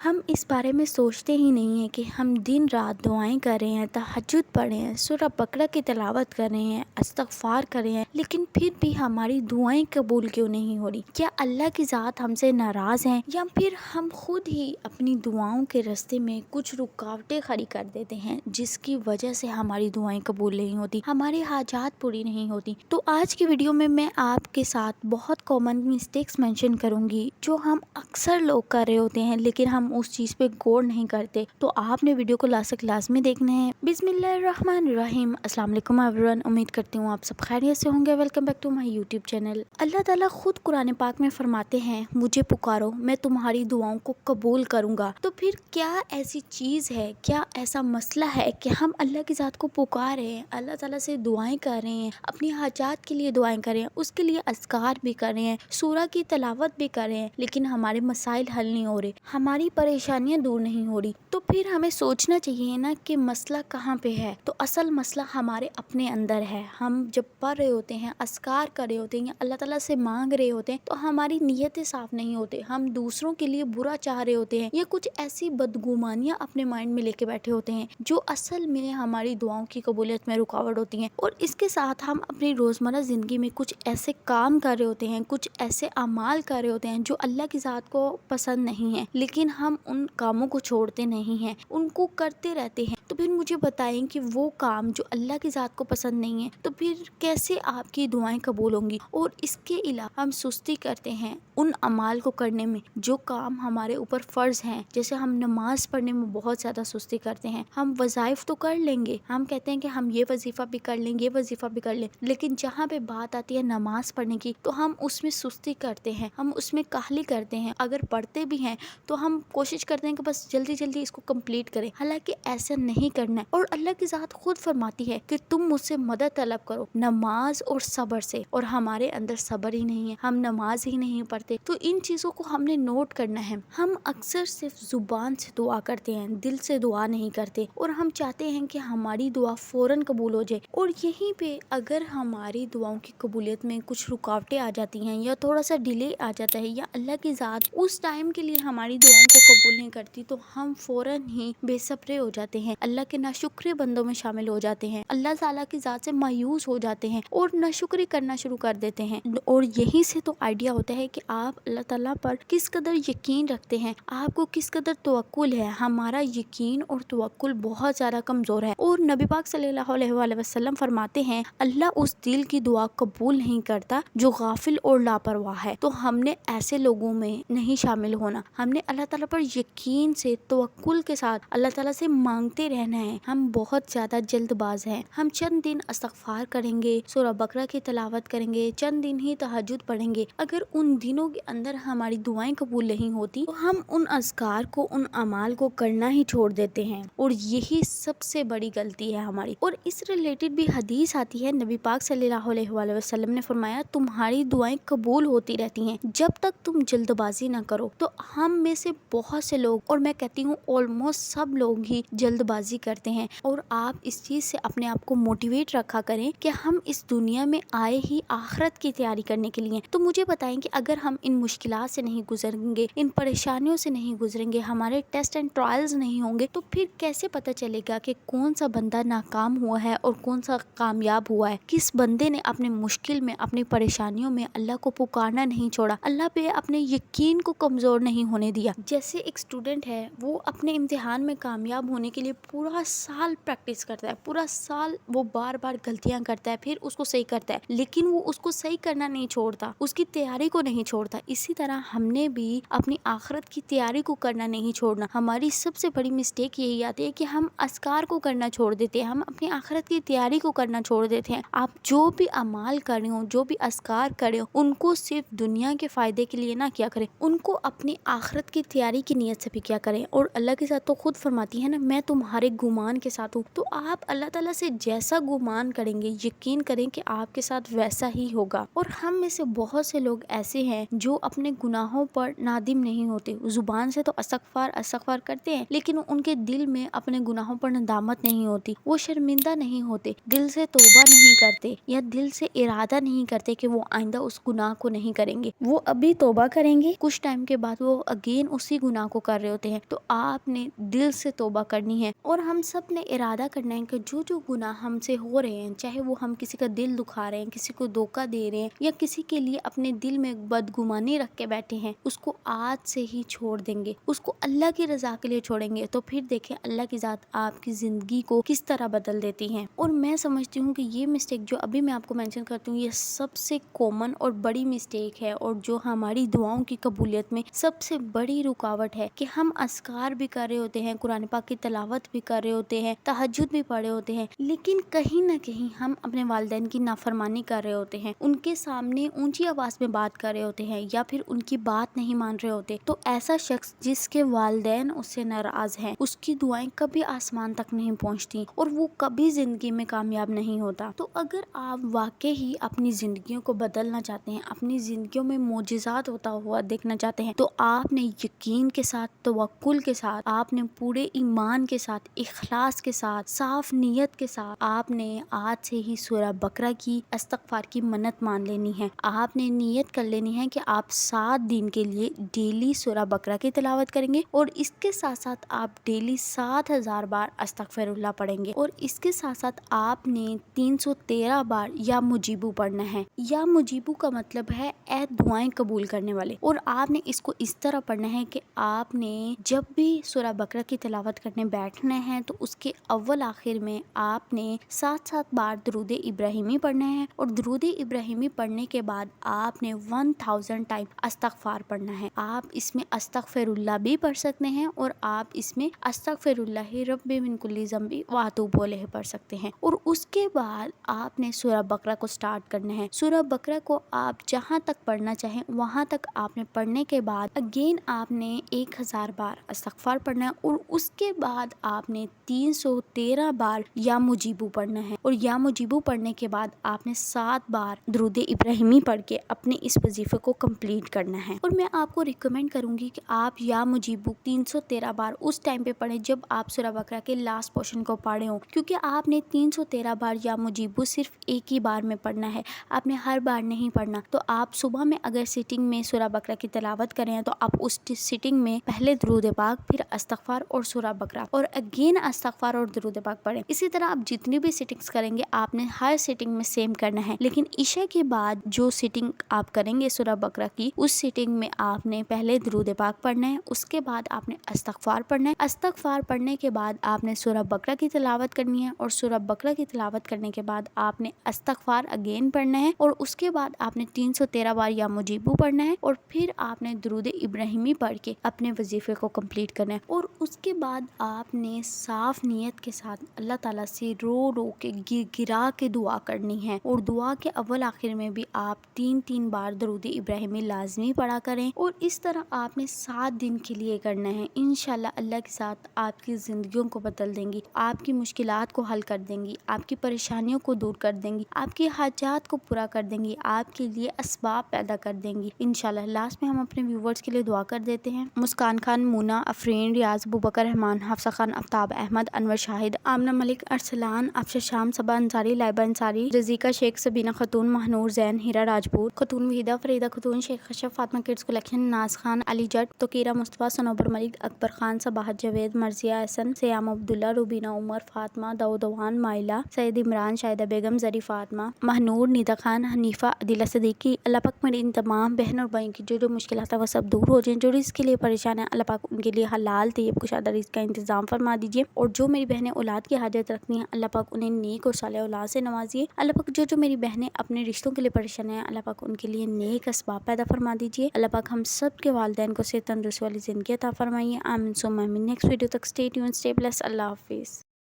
हम इस बारे में सोचते ही नहीं हैं कि हम दिन रात दुआएं कर रहे हैं, तहज्जुद पढ़ रहे हैं, सूरह बकरा की तिलावत कर रहे हैं, इस्तग़फ़ार कर रहे हैं, लेकिन फिर भी हमारी दुआएं कबूल क्यों नहीं हो रही? क्या अल्लाह की ज़ात हमसे नाराज़ हैं, या फिर हम खुद ही अपनी दुआओं के रास्ते में कुछ रुकावटें खड़ी कर देते हैं जिसकी वजह से हमारी दुआएं कबूल नहीं होती, हमारी हाजात पूरी नहीं होती? तो आज की वीडियो में मैं आपके साथ बहुत कॉमन मिस्टेक्स मेंशन करूंगी जो हम अक्सर लोग कर रहे होते हैं, लेकिन हम उस चीज पे गौर नहीं करते। तो आपने वीडियो को लास्ट तक लाजमी देखना है। बिस्मिल्लाहिर्रहमानिर्रहीम। अस्सलाम वालेकुम एवरीवन। उम्मीद करती हूँ आप सब खैरियत से होंगे। Welcome back to my YouTube channel. अल्लाह ताला खुद कुरान पाक में फरमाते हैं, मुझे पुकारो मैं तुम्हारी दुआओं को कबूल करूंगा। तो फिर क्या ऐसी चीज है, क्या ऐसा मसला है कि हम अल्लाह की ज़ात को पुकार रहे हैं, अल्लाह ताला से दुआएं कर रहे हैं, अपनी हाजात के लिए दुआएं कर रहे हैं, उसके लिए अज़कार भी कर रहे हैं, सूरह की तिलावत भी कर रहे हैं, लेकिन हमारे मसाइल हल नहीं हो रहे, हमारी परेशानियां दूर नहीं हो रही? तो फिर हमें सोचना चाहिए ना कि मसला कहाँ पे है। तो असल मसला हमारे अपने अंदर है। हम जब पढ़ रहे होते हैं, अस्कार कर रहे होते हैं या अल्लाह ताला से मांग रहे होते हैं, तो हमारी नीयतें साफ नहीं होते, हम दूसरों के लिए बुरा चाह रहे होते हैं, या कुछ ऐसी बदगुमानियां अपने माइंड में लेके बैठे होते हैं जो असल में हमारी दुआओं की कबूलियत में रुकावट होती हैं। और इसके साथ हम अपनी रोजमर्रा जिंदगी में कुछ ऐसे काम कर रहे होते हैं, कुछ ऐसे अमाल कर रहे होते हैं जो अल्लाह की ज़ात को पसंद नहीं है, लेकिन हम उन कामों को छोड़ते नहीं हैं, उनको करते रहते हैं। तो फिर मुझे बताएं कि वो काम जो अल्लाह की ज़ात को पसंद नहीं है, तो फिर कैसे आपकी दुआएं कबूल होंगी? और इसके अलावा हम सुस्ती करते हैं उन अमाल को करने में जो काम हमारे ऊपर फ़र्ज हैं। जैसे हम नमाज पढ़ने में बहुत ज़्यादा सुस्ती करते हैं। हम वज़ाइफ तो कर लेंगे, हम कहते हैं कि हम ये वजीफ़ा भी कर लेंगे, ये वजीफ़ा भी कर लें, लेकिन जहाँ पे बात आती है नमाज पढ़ने की, तो हम उसमें सुस्ती करते हैं, हम उसमें काहली करते हैं। अगर पढ़ते भी हैं तो हम कोशिश करते हैं कि बस जल्दी जल्दी इसको कंप्लीट करें, हालांकि ऐसा नहीं करना है। और अल्लाह की ज़ात खुद फरमाती है कि तुम मुझसे मदद तलब करो नमाज और सब्र से, और हमारे अंदर सब्र ही नहीं है, हम नमाज ही नहीं पढ़ते। तो इन चीज़ों को हमने नोट करना है। हम अक्सर सिर्फ जुबान से दुआ करते हैं, दिल से दुआ नहीं करते, और हम चाहते हैं कि हमारी दुआ फौरन कबूल हो जाए। और यहीं पे अगर हमारी दुआओं की कबूलियत में कुछ रुकावटें आ जाती हैं, या थोड़ा सा डिले आ जाता है, या अल्लाह की ज़ात उस टाइम के लिए हमारी दुआओं को कबूल नहीं करती, तो हम फौरन ही बेसब्रे हो जाते हैं, अल्लाह के नाशुक्रे बंदों में शामिल हो जाते हैं, अल्लाह ताला की ज़ात से मायूस हो जाते हैं और नाशुक्री करना शुरू कर देते हैं। और यहीं से तो आइडिया होता है कि आप अल्लाह ताला पर किस कदर यकीन रखते हैं, आपको किस कदर तवक्कुल है। हमारा यकीन और तवक्कुल बहुत ज़्यादा कमज़ोर है। और नबी पाक सल्लल्लाहु अलैहि वसल्लम फरमाते हैं, अल्लाह उस दिल की दुआ कबूल नहीं करता जो गाफिल और लापरवाह है। तो हमने ऐसे लोगों में नहीं शामिल होना, हमने अल्लाह ताला पर यकीन से तवक्कुल के साथ अल्लाह ताला से मांगते रहना है। हम बहुत ज़्यादा जल्दबाज हैं। हम चंद दिन इस्तग़फ़ार करेंगे, सूरह बकरा की तिलावत करेंगे, चंद दिन ही तहज्जुद पढ़ेंगे, अगर उन दिनों के अंदर हमारी दुआएं कबूल नहीं होती, तो हम उन अज़कार को, उन अमाल को करना ही छोड़ देते हैं। और यही सबसे बड़ी गलती है हमारी। और इस रिलेटेड भी हदीस आती है, नबी पाक सल्लल्लाहु अलैहि वसल्लम ने फरमाया, तुम्हारी दुआएं कबूल होती रहती हैं जब तक तुम जल्दबाजी ना करो। तो हम में से बहुत से लोग, और मैं कहती हूँ ऑलमोस्ट सब लोग ही जल्दबाजी करते हैं। और आप इस चीज से अपने आप को मोटिवेट रखा करें कि हम इस दुनिया में आए ही आखिरत की तैयारी करने के लिए। तो मुझे बताएं कि अगर हम इन मुश्किलात से नहीं गुजरेंगे, इन परेशानियों से नहीं गुजरेंगे, हमारे टेस्ट एंड ट्रायल्स नहीं होंगे, तो फिर कैसे पता चलेगा कि कौन सा बंदा नाकाम हुआ है और कौन सा कामयाब हुआ है? किस बंदे ने अपने मुश्किल में, अपनी परेशानियों में अल्लाह को पुकारना नहीं छोड़ा, अल्लाह पे अपने यकीन को कमजोर नहीं होने दिया। जैसे एक स्टूडेंट है, वो अपने इम्तिहान में कामयाब होने के लिए पूरा साल प्रैक्टिस करता है, पूरा साल वो बार बार गलतियां करता है, फिर उसको सही करता है, लेकिन वो उसको सही करना नहीं छोड़ता, उसकी तैयारी को नहीं छोड़ता। इसी तरह हमने भी अपनी आखिरत की तैयारी को करना नहीं छोड़ना। हमारी सबसे बड़ी मिस्टेक यही आती है कि हम अस्कार को करना छोड़ देते हैं, हम अपनी आखिरत की तैयारी को करना छोड़ देते हैं। आप जो भी अमाल कर रहे हो, जो भी अस्कार कर रहे हो, उनको सिर्फ दुनिया के फायदे के लिए ना किया करें, उनको अपनी आखिरत की तैयारी की नीयत से भी किया करें। और अल्लाह के साथ तो खुद फरमाती है ना, मैं तुम्हारी سارے گمان کے ساتھ ہو، تو آپ اللہ تعالیٰ سے جیسا گمان کریں گے یقین کریں کہ آپ کے ساتھ ویسا ہی ہوگا۔ اور ہم میں سے بہت سے لوگ ایسے ہیں جو اپنے گناہوں پر نادم نہیں ہوتے، زبان سے تو استغفار استغفار کرتے ہیں لیکن ان کے دل میں اپنے گناہوں پر ندامت نہیں ہوتی، وہ شرمندہ نہیں ہوتے، دل سے توبہ نہیں کرتے یا دل سے ارادہ نہیں کرتے کہ وہ آئندہ اس گناہ کو نہیں کریں گے۔ وہ ابھی توبہ کریں گے، کچھ ٹائم کے بعد وہ اگین اسی گناہ کو کر رہے ہوتے ہیں۔ تو آپ نے دل سے توبہ کرنی ہے اور ہم سب نے ارادہ کرنا ہے کہ جو جو گناہ ہم سے ہو رہے ہیں، چاہے وہ ہم کسی کا دل دکھا رہے ہیں، کسی کو دھوکہ دے رہے ہیں یا کسی کے لیے اپنے دل میں بدگمانی رکھ کے بیٹھے ہیں، اس کو آج سے ہی چھوڑ دیں گے، اس کو اللہ کی رضا کے لیے چھوڑیں گے، تو پھر دیکھیں اللہ کی ذات آپ کی زندگی کو کس طرح بدل دیتی ہیں۔ اور میں سمجھتی ہوں کہ یہ مسٹیک جو ابھی میں آپ کو مینشن کرتی ہوں، یہ سب سے کامن اور بڑی مسٹیک ہے اور جو ہماری دعاؤں کی قبولیت میں سب سے بڑی رکاوٹ ہے کہ ہم اذکار بھی کر رہے ہوتے ہیں، قرآن پاک کی تلاوت بھی کر رہے ہوتے ہیں، تہجد بھی پڑھے ہوتے ہیں، لیکن کہیں نہ کہیں ہم اپنے والدین کی نافرمانی کر رہے ہوتے ہیں، ان کے سامنے اونچی آواز میں بات کر رہے ہوتے ہیں یا پھر ان کی بات نہیں مان رہے ہوتے۔ تو ایسا شخص جس کے والدین اس سے ناراض ہیں، اس کی دعائیں کبھی آسمان تک نہیں پہنچتی اور وہ کبھی زندگی میں کامیاب نہیں ہوتا۔ تو اگر آپ واقعی ہی اپنی زندگیوں کو بدلنا چاہتے ہیں، اپنی زندگیوں میں معجزات ہوتا ہوا دیکھنا چاہتے ہیں، تو آپ نے یقین کے ساتھ، توکل کے ساتھ، آپ نے پورے ایمان کے ساتھ، اخلاص کے ساتھ، صاف نیت کے ساتھ آپ نے آج سے ہی سورہ بقرہ کی استغفار کی منت مان لینی ہے۔ آپ نے نیت کر لینی ہے کہ آپ 7 دن کے لیے ڈیلی سورہ بقرہ کی تلاوت کریں گے اور اس کے ساتھ ساتھ آپ ڈیلی 7000 بار استغفر اللہ پڑھیں گے اور اس کے ساتھ ساتھ آپ نے 313 بار یا مجیبو پڑھنا ہے۔ یا مجیبو کا مطلب ہے اے دعائیں قبول کرنے والے، اور آپ نے اس کو اس طرح پڑھنا ہے کہ آپ نے جب بھی سورہ بقرہ کی تلاوت کرنے بیٹھنا ہے تو اس کے اول آخر میں آپ نے 7 بار درود ابراہیمی پڑھنا ہے اور درود ابراہیمی پڑھنے کے بعد آپ نے 1000 ٹائم استغفار پڑھنا ہے۔ آپ اس میں استغفر اللہ بھی پڑھ سکتے ہیں اور آپ اس میں استغفر اللہ رب من کل ذنب واتوب الیہ پڑھ سکتے ہیں، اور اس کے بعد آپ نے سورہ بقرہ کو سٹارٹ کرنا ہے۔ سورہ بقرہ کو آپ جہاں تک پڑھنا چاہیں وہاں تک آپ نے پڑھنے کے بعد اگین آپ نے 1000 بار استغفار پڑھنا ہے اور اس کے بعد آپ نے 313 بار یا مجیبو پڑھنا ہے، اور یا مجیبو پڑھنے کے بعد آپ نے 7 بار درود ابراہیمی پڑھ کے اپنے اس وظیفے کو کمپلیٹ کرنا ہے۔ اور میں آپ کو ریکمینڈ کروں گی کہ آپ یا مجیبو 313 بار اس ٹائم پہ پڑھیں جب آپ سورہ بقرہ کے لاسٹ پورشن کو پڑھے ہوں، کیونکہ آپ نے 313 بار یا مجیبو صرف ایک ہی بار میں پڑھنا ہے، آپ نے ہر بار نہیں پڑھنا۔ تو آپ صبح میں اگر سٹنگ میں سورہ بقرہ کی تلاوت کریں ہیں تو آپ اس سٹنگ میں پہلے درود پاک، پھر استغفار اور سورہ بقرہ، اور اگین استغفار اور درود پاک پڑھیں۔ اسی طرح آپ جتنی بھی سٹنگز کریں گے آپ نے ہر سٹنگ میں سیم کرنا ہے، لیکن عشاء کے بعد جو سٹنگ آپ کریں گے سورہ بقرہ کی، اس سٹنگ میں آپ نے پہلے درود پاک پڑھنا ہے، اس کے بعد آپ نے استغفار پڑھنا ہے، استغفار پڑھنے کے بعد آپ نے سورہ بقرہ کی تلاوت کرنی ہے، اور سورہ بقرہ کی تلاوت کرنے کے بعد آپ نے استغفار اگین پڑھنا ہے، اور اس کے بعد آپ نے 313 بار یا مجیبو پڑھنا ہے، اور پھر آپ نے درود ابراہیمی پڑھ کے اپنے وظیفے کو کمپلیٹ کرنا ہے۔ اور اس کے بعد آپ نے صاف نیت کے ساتھ اللہ تعالیٰ سے رو رو کے گرا کے دعا کرنی ہے، اور دعا کے اول آخر میں بھی آپ 3 بار درود ابراہیمی لازمی پڑھا کریں، اور اس طرح آپ نے 7 دن کے لیے کرنا ہے۔ انشاءاللہ اللہ کے ساتھ آپ کی زندگیوں کو بدل دیں گی، آپ کی مشکلات کو حل کر دیں گی، آپ کی پریشانیوں کو دور کر دیں گی، آپ کی حاجات کو پورا کر دیں گی، آپ کے لیے اسباب پیدا کر دیں گی انشاءاللہ۔ لاسٹ میں ہم اپنے ویورز کے لیے دعا کر دیتے ہیں۔ مسکان خان، مونا، افرین، ریاض، ابوبکر رحمان، حفصہ خان، آفتاب احمد، انور شاہد، آمنہ ملک، ارسلان، افشا شام، صبا انصاری، لائبہ انصاری، رزیقہ شیخ، سبینہ خاتون، مہنور زین، ہیرا راجپوت، خاتون وحیدہ، فریدہ خاتون، شیخ کشف، فاطمہ کڈس کلیکشن، ناز خان، علی جٹ، توقیرہ مصطفیٰ، صنوبر ملک، اکبر خان، صباحت جاوید، مرضیہ احسن، سیام عبداللہ، روبینہ عمر، فاطمہ، داؤدوان، مائلہ، سید عمران، شاہدہ بیگم، زری فاطمہ، مہنور، ندا خان، حنیفہ، عدیلہ صدیقی۔ اللہ پاک میری ان تمام بہن اور بھائیوں کی جو مشکلات ہیں وہ سب دور ہو جائیں، جو رزق کے لیے پریشان ہیں اللہ پاک ان کے لیے حلال طیب کشادہ رزق کا انتظام فرما دیجیے، اور جو میری بہنیں اولاد کی حاجت رکھتی ہیں اللہ پاک انہیں نیک اور صالح اولاد سے نوازیے۔ اللہ پاک جو میری بہنیں اپنے رشتوں کے لیے پریشان ہیں اللہ پاک ان کے لیے نیک اسباب پیدا فرما دیجیے۔ اللہ پاک ہم سب کے والدین کو صحت تندرستی والی زندگی عطا فرمائیے، آمین ثم آمین۔ نیکسٹ ویڈیو تک اسٹے ٹیون، اسٹے بلیس، اللہ حافظ۔